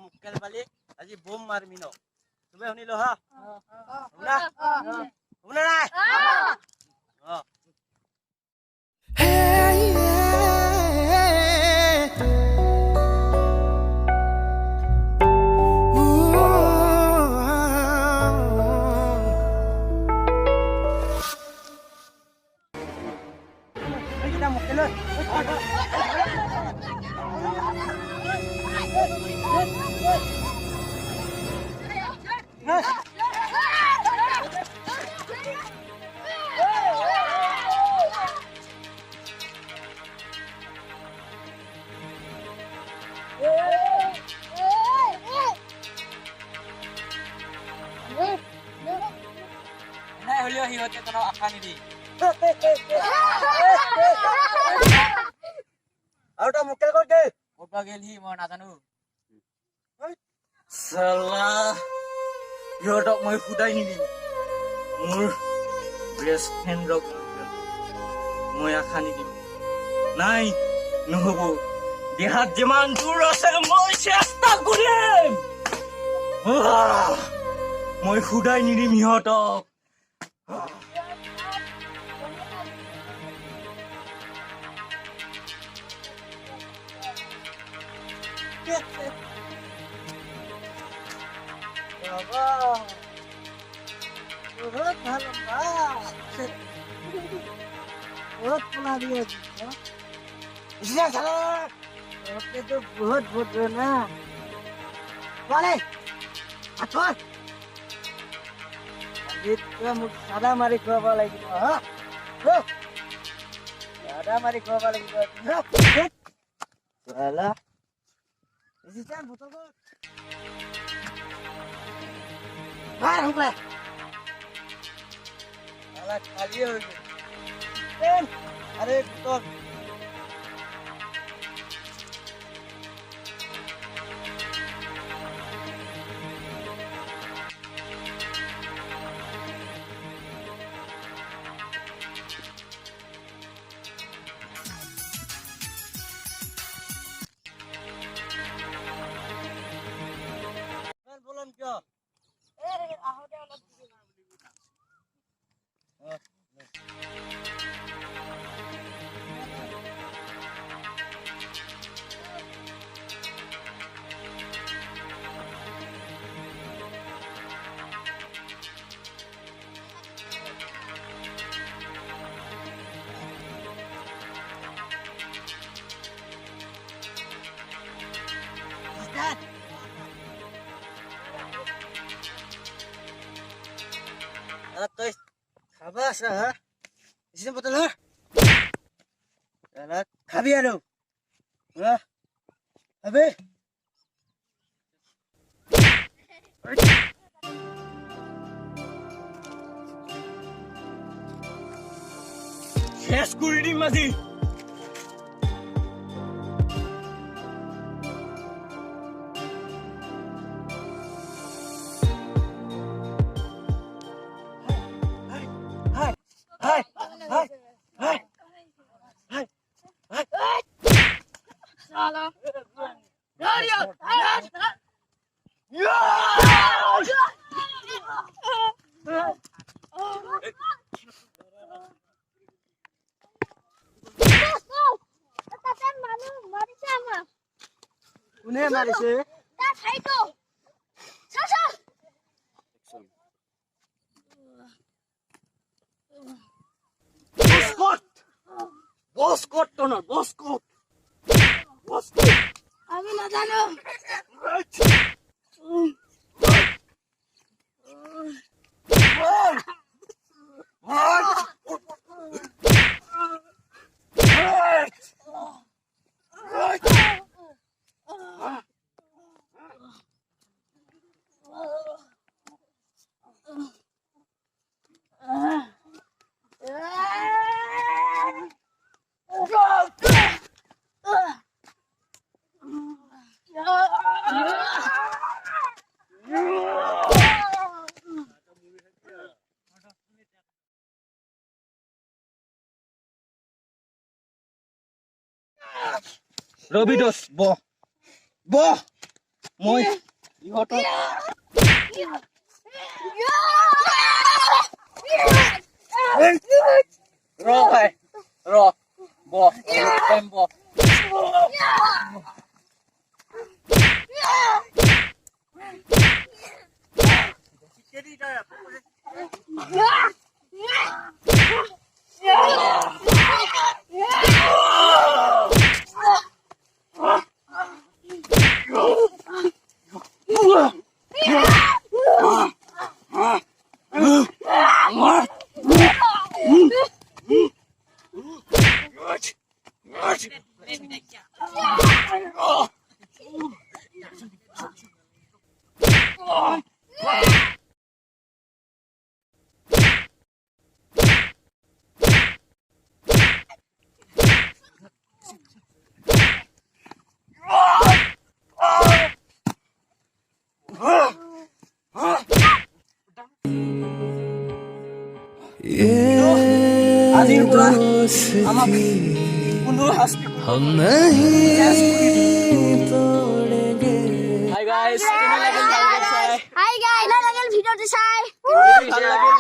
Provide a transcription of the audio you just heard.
মুকেল পালি আজি বোম মাৰমি ন তুমি শুনিলো হা শুনা শুনা নাই সিহঁতে কোনো আশা নিদি আৰু তই মুকেল ক'ত গেল ক'ত গেল সি মই নাজানো চালা সিহঁতক মই সুধাই নিদিম মোৰ বেষ্ট ফ্ৰেণ্ডক মই আশা নিদিম নাই নহ'ব দেহাত যিমান দূৰ আছে মই চেষ্টা কৰিম মই সুধাই নিদিম সিহঁতক बहुत भालो बहुत पुना दिया इसलिए चलो ओके तो बहुत बहुत ना वाले अच्छा itu muksada mari gua lagi ha lo ada mari gua lagi salah isi kan botol gua barang play salah kali ben are botol क्या ahote olop Alat khabas ha isine botol ha alat khabi aro ha abe শেষ করে দিম মাঝি Salah. Dario. Une marise. Ta thaito. Sa. Boskot to na boskot. আমি না জানো Robidos, boh. মই ইহঁতক ৰ ভাই ৰ ব আজিৰ পৰা আমাক কোনো শাস্তি Hi guys, Hi guys, na lang ang video to say. ভাল লাগিল